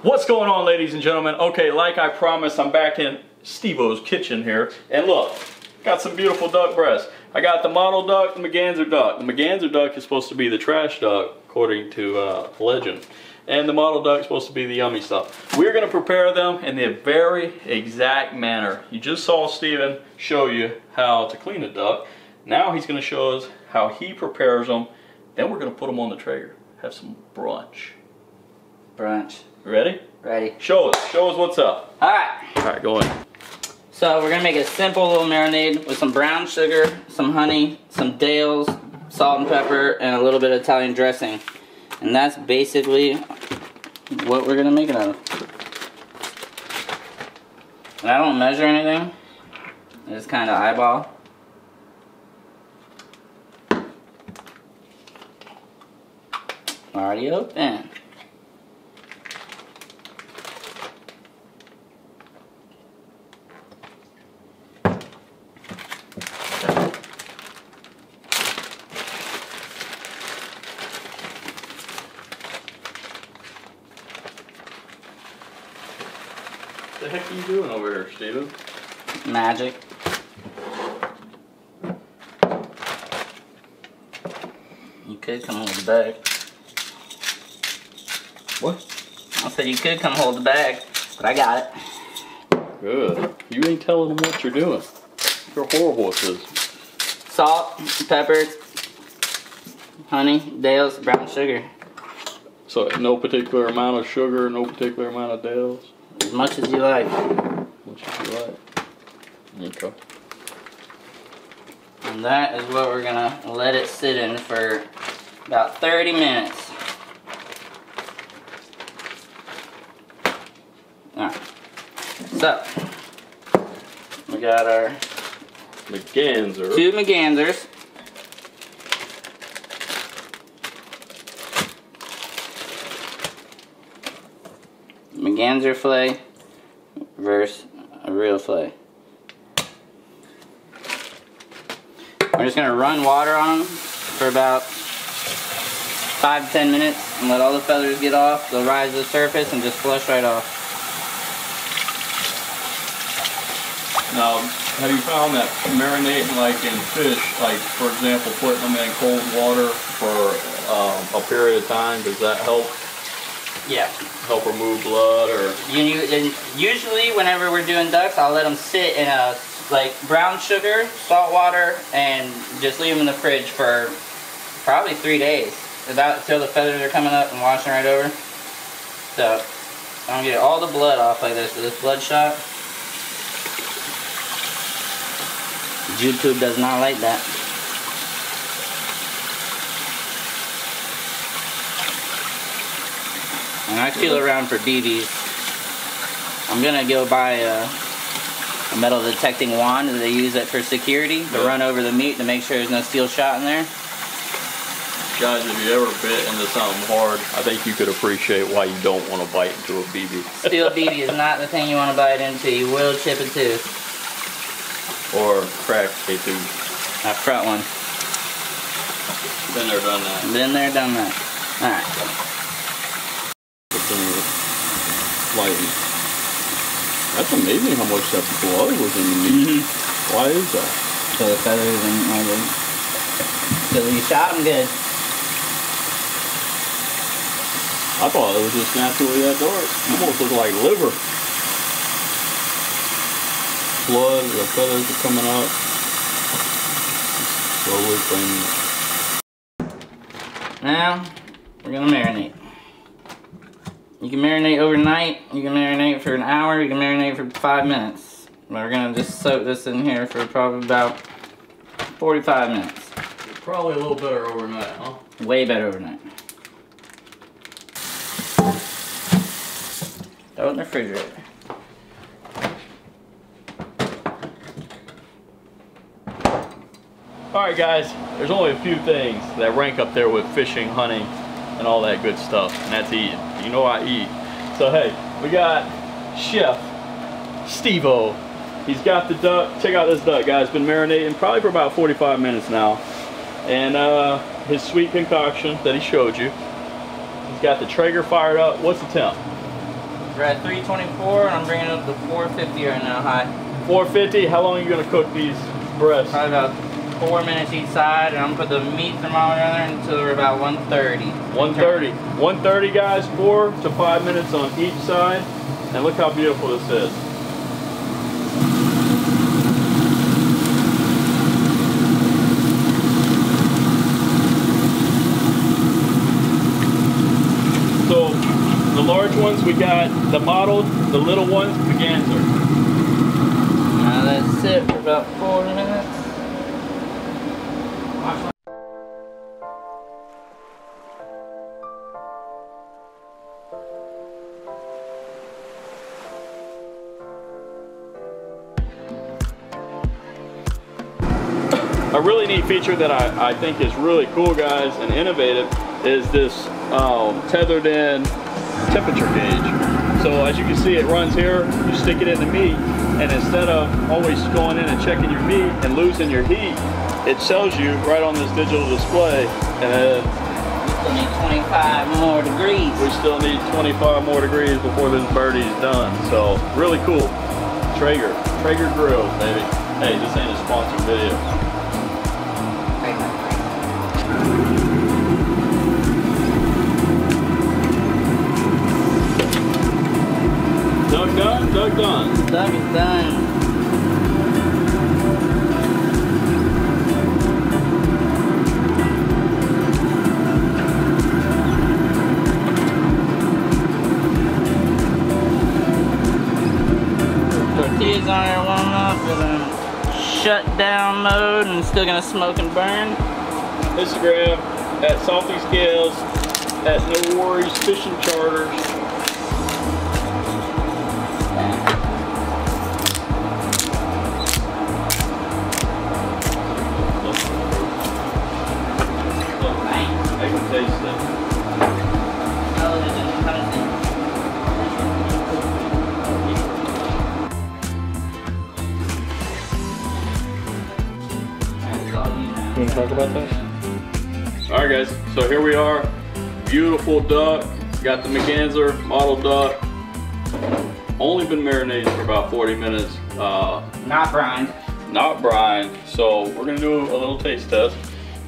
What's going on, ladies and gentlemen? Okay, like I promised, I'm back in Steve-O's kitchen here. And look, got some beautiful duck breasts. I got the model duck, the Merganser duck. The Merganser duck is supposed to be the trash duck, according to legend. And the model duck is supposed to be the yummy stuff. We're going to prepare them in the very exact manner. You just saw Steven show you how to clean a duck. Now he's going to show us how he prepares them. Then we're going to put them on the Traeger. Have some brunch. Brunch. Ready? Ready. Show us what's up. Alright, go in. So we're going to make a simple little marinade with some brown sugar, some honey, some Dale's, salt and pepper, and a little bit of Italian dressing. And that's basically what we're going to make it out of. And I don't measure anything. I just kind of eyeball. Already open. What the heck are you doing over here, Steven? Magic. You could come hold the bag. What? I said you could come hold the bag, but I got it. Good. You ain't telling them what you're doing. You're horrible at this. Salt, pepper, honey, Dale's, brown sugar. So no particular amount of sugar, no particular amount of Dale's? As much as you like. As much as you like. Okay. And that is what we're gonna let it sit in for about 30 minutes. Alright. So, we got our Merganser. 2 Mergansers. Merganser fillet versus a real fillet. We're just going to run water on them for about 5 to 10 minutes and let all the feathers get off. They'll rise to the surface and just flush right off. Now, have you found that marinating like in fish, like for example putting them in cold water for a period of time, does that help? Yeah. Help remove blood or? Usually whenever we're doing ducks, I'll let them sit in a brown sugar, salt water, and just leave them in the fridge for probably 3 days. About till the feathers are coming up and washing right over. So I'm gonna get all the blood off like this with this blood shot. YouTube does not like that. And I feel around for BBs. I'm gonna go buy a metal detecting wand, and they use it for security to run over the meat to make sure there's no steel shot in there. Guys, if you ever bit into something hard, I think you could appreciate why you don't want to bite into a BB. Steel BB is not the thing you want to bite into. You will chip a tooth. Or crack a tooth. That front one. Been there, done that. Been there, done that. Alright. Lighten. That's amazing how much that blood was in the meat. Why is that? So the feathers and all the... So you shot them good. I thought it was just naturally that dark. Almost looked like liver. Blood, the feathers are coming up. Slowly cleaning. Now, we're gonna marinate. You can marinate overnight, you can marinate for an hour, you can marinate for 5 minutes. We're gonna just soak this in here for probably about 45 minutes. Probably a little better overnight, huh? Way better overnight. Throw it in the refrigerator. Alright guys, there's only a few things that rank up there with fishing, hunting, and all that good stuff, and that's eating. You know I eat. So hey, we got Chef Steve-O. He's got the duck. Check out this duck, guys. Been marinating probably for about 45 minutes now. And his sweet concoction that he showed you. He's got the Traeger fired up. What's the temp? We're at 324 and I'm bringing it up to 450 right now, high. 450, how long are you gonna cook these breasts? Probably about 4 minutes each side, and I'm gonna put the meat thermometer on there until we're about 130. 130. 130 guys, 4 to 5 minutes on each side. And look how beautiful this is. So the large ones, we got the mottled, the little ones, Merganser. Now let's sit for about 4 minutes. A really neat feature that I think is really cool, guys, and innovative is this tethered in temperature gauge. So as you can see, it runs here, you stick it in the meat, and instead of always going in and checking your meat and losing your heat, it shows you right on this digital display. And we still need 25 more degrees. We still need 25 more degrees before this birdie's done. So really cool. Traeger grills, baby. Hey, this ain't a sponsored video. Duck done? Duck done. Duck is done. Tortillas on there warming up with a shutdown mode and still gonna smoke and burn. Instagram at Salty Scales, at No Worries Fishing Charters. I can taste it. You want to talk about this? Alright guys, so here we are. Beautiful duck. Got the Merganser mottled duck. Only been marinated for about 40 minutes. Not brined. Not brined. So we're gonna do a little taste test.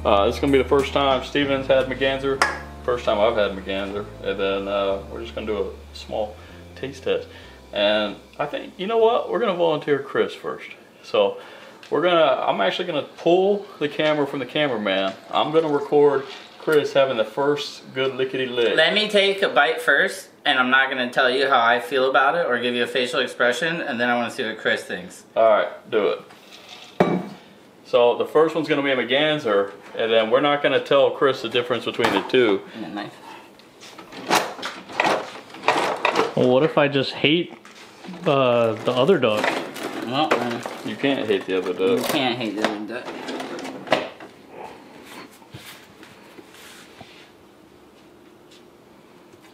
This is gonna be the first time Steven's had Merganser. First time I've had Merganser. And then we're just gonna do a small taste test. And I think, you know what? We're gonna volunteer Chris first. So I'm actually gonna pull the camera from the cameraman. I'm gonna record Chris having the first good lickety lick. Let me take a bite first, and I'm not gonna tell you how I feel about it or give you a facial expression, and then I wanna see what Chris thinks. Alright, do it. So the first one's gonna be a Merganser, and then we're not gonna tell Chris the difference between the two. And a knife. Well, what if I just hate the other duck? Well, You can't hate the other you duck. can't hate the other duck.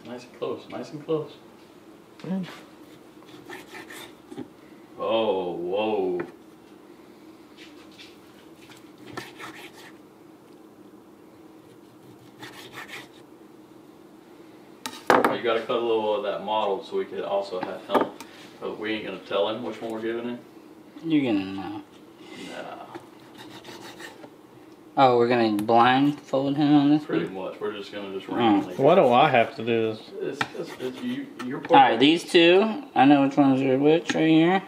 Nice and close, nice and close. Oh, whoa. You gotta cut a little of that mottled so we could also have help. But we ain't gonna tell him which one we're giving him. You're gonna know. Nah. Oh, we're gonna blindfold him on this Pretty one? much. We're just gonna randomly. Why do I have to do this? It's you're Alright, these two, I know which ones are which right here.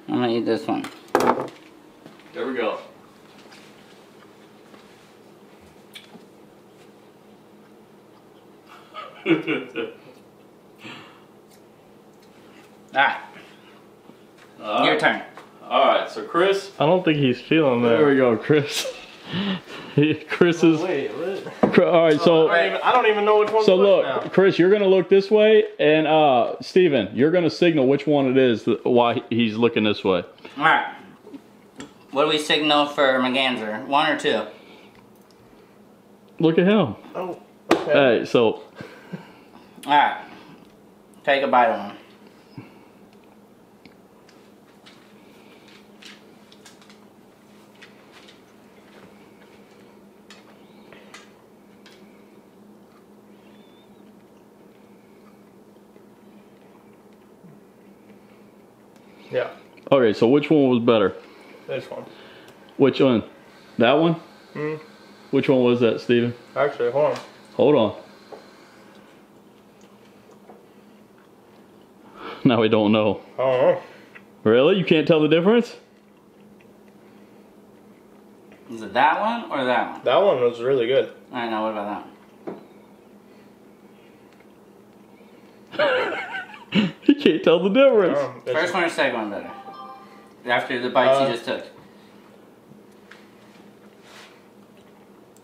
I'm gonna eat this one. There we go. Alright, your turn. Alright, so Chris. I don't think he's feeling that. There we go, Chris. Chris is. Wait, what? Alright, so. I don't even know which one. So to look, now. Chris, you're gonna look this way, and Steven, you're gonna signal which one it is, why he's looking this way. Alright. What do we signal for Merganser? 1 or 2? Look at him. Oh, okay. Hey, so. Alright. Take a bite of one. Yeah. Okay, so which one was better? This one. Which one? That one? Hmm. Which one was that, Steven? Actually, hold on. Hold on. Now we don't know. I don't know. Really? You can't tell the difference? Is it that one or that one? That one was really good. I know. What about that one? You can't tell the difference. First one or second one better? After the bites you just took.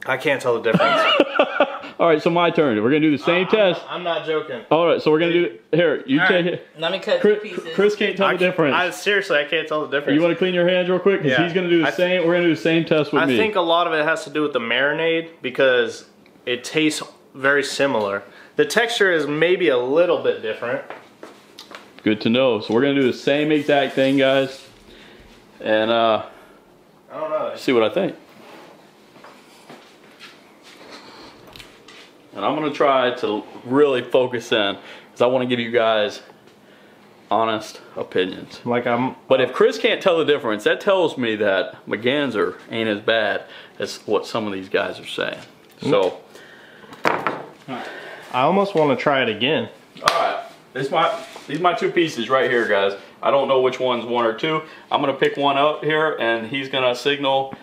I can't tell the difference. All right, so my turn. We're gonna do the same test. I'm not joking. All right, so we're gonna do here. You take it. Let me cut Chris, two pieces. Chris can't tell the difference. Seriously, I can't tell the difference. You want to clean your hands real quick? Because Yeah. he's gonna do the same. We're gonna do the same test with me. I think a lot of it has to do with the marinade because it tastes very similar. The texture is maybe a little bit different. Good to know. So we're gonna do the same exact thing, guys, and I don't know. see what I think. And I'm gonna try to really focus in because I want to give you guys honest opinions. But if Chris can't tell the difference, that tells me that Merganser ain't as bad as what some of these guys are saying. So, I almost want to try it again. all right, these are my two pieces right here, guys. I don't know which one's one or two. I'm gonna pick one up here, and he's gonna signal.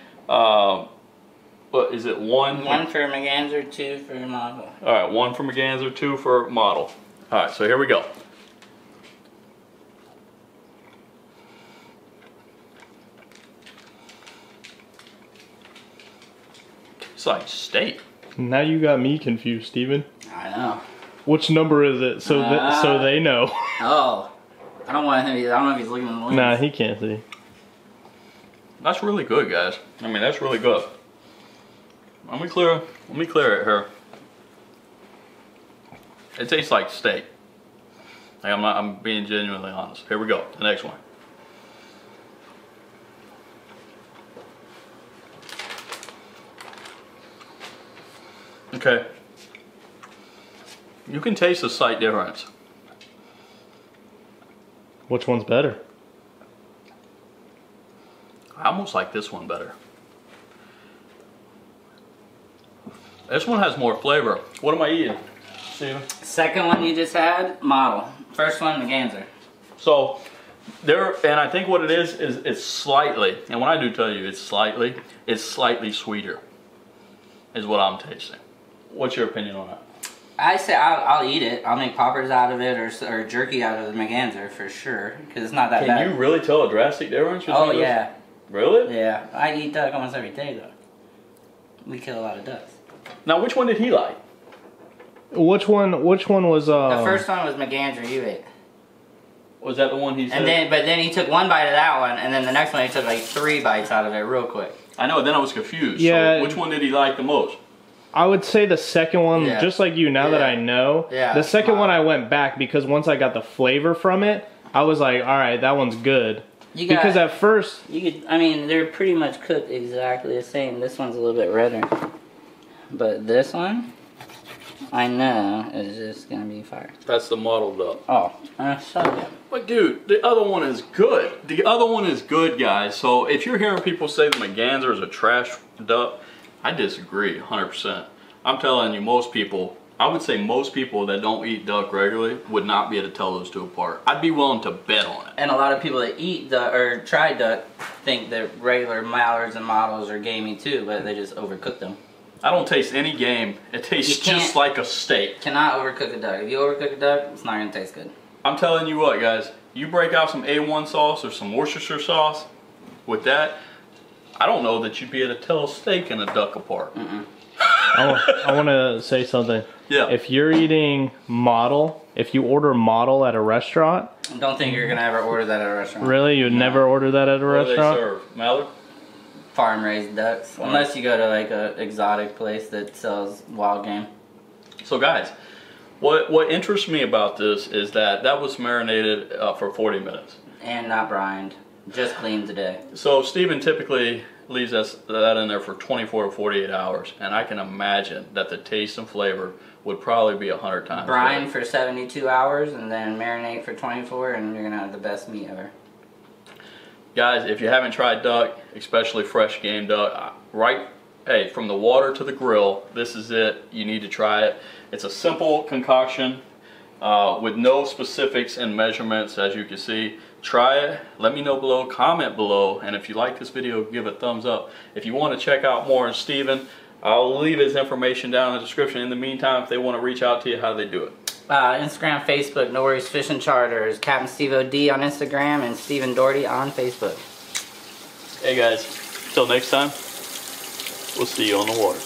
What is it? One for Merganser, two for model. All right, one for Merganser, two for model. All right, so here we go. It's like steak. Now you got me confused, Steven. I know. Which number is it? So so they know. Oh, I don't want him. I don't know if he's looking at the lens. Nah, he can't see. That's really good, guys. I mean, that's really good. Let me clear it here. It tastes like steak. Like I'm being genuinely honest. Here we go. The next one. Okay. You can taste a slight difference. Which one's better? I almost like this one better. This one has more flavor. What am I eating, Steven? Second one you just had, model. First one, Merganser. So, and I think what it is it's slightly, and when I do tell you it's slightly sweeter, is what I'm tasting. What's your opinion on that? I say I'll eat it. I'll make poppers out of it or jerky out of the Merganser for sure, because it's not that bad. Can you really tell a drastic difference? Oh yeah. Really? Yeah, I eat duck almost every day though. We kill a lot of ducks. Now, which one did he like? Which one was The first one was Merganser you ate. Was that the one he said? But then he took one bite of that one, and then the next one he took like 3 bites out of it real quick. I know. Then I was confused. Yeah. So which one did he like the most? I would say the second one, Yeah. just like you. Now that I know, the second one I went back because once I got the flavor from it, I was like, all right, that one's good. Because at first, I mean, they're pretty much cooked exactly the same. This one's a little bit redder, but this one, I know, is just gonna be fire. That's the model duck. Oh, so good. But dude, the other one is good. The other one is good, guys. So if you're hearing people say the Merganser is a trash duck, I disagree 100%. I'm telling you, most people, I would say most people that don't eat duck regularly would not be able to tell those two apart. I'd be willing to bet on it. And a lot of people that eat duck or try duck think that regular mallards and models are gamey too, but they just overcook them. I don't taste any game. It tastes just like a steak. Cannot overcook a duck. If you overcook a duck, it's not gonna taste good. I'm telling you what, guys. You break out some A1 sauce or some Worcestershire sauce with that, I don't know that you'd be able to tell a steak and a duck apart. I want to say something. Yeah. If you're eating model, if you order model at a restaurant, I don't think you're gonna ever order that at a restaurant. really, you'd never order that at a What restaurant. do they serve? Mallard? Farm raised ducks, unless you go to like a exotic place that sells wild game. So guys, what interests me about this is that was marinated for 40 minutes. And not brined, just cleaned today. So Steven typically leaves that in there for 24 to 48 hours, and I can imagine that the taste and flavor would probably be 100 times Brine better. for 72 hours and then marinate for 24, and you're gonna have the best meat ever. Guys, if you haven't tried duck, especially fresh game duck, hey, from the water to the grill, this is it. You need to try it. It's a simple concoction with no specifics and measurements, as you can see. Try it. Let me know below. Comment below. And if you like this video, give a thumbs up. If you want to check out more of Steven, I'll leave his information down in the description. In the meantime, if they want to reach out to you, how do they do it? Instagram, Facebook, No Worries Fishing Charters, Capt.Steve OD on Instagram, and Stephen Doherty on Facebook. Hey guys, till next time, we'll see you on the water.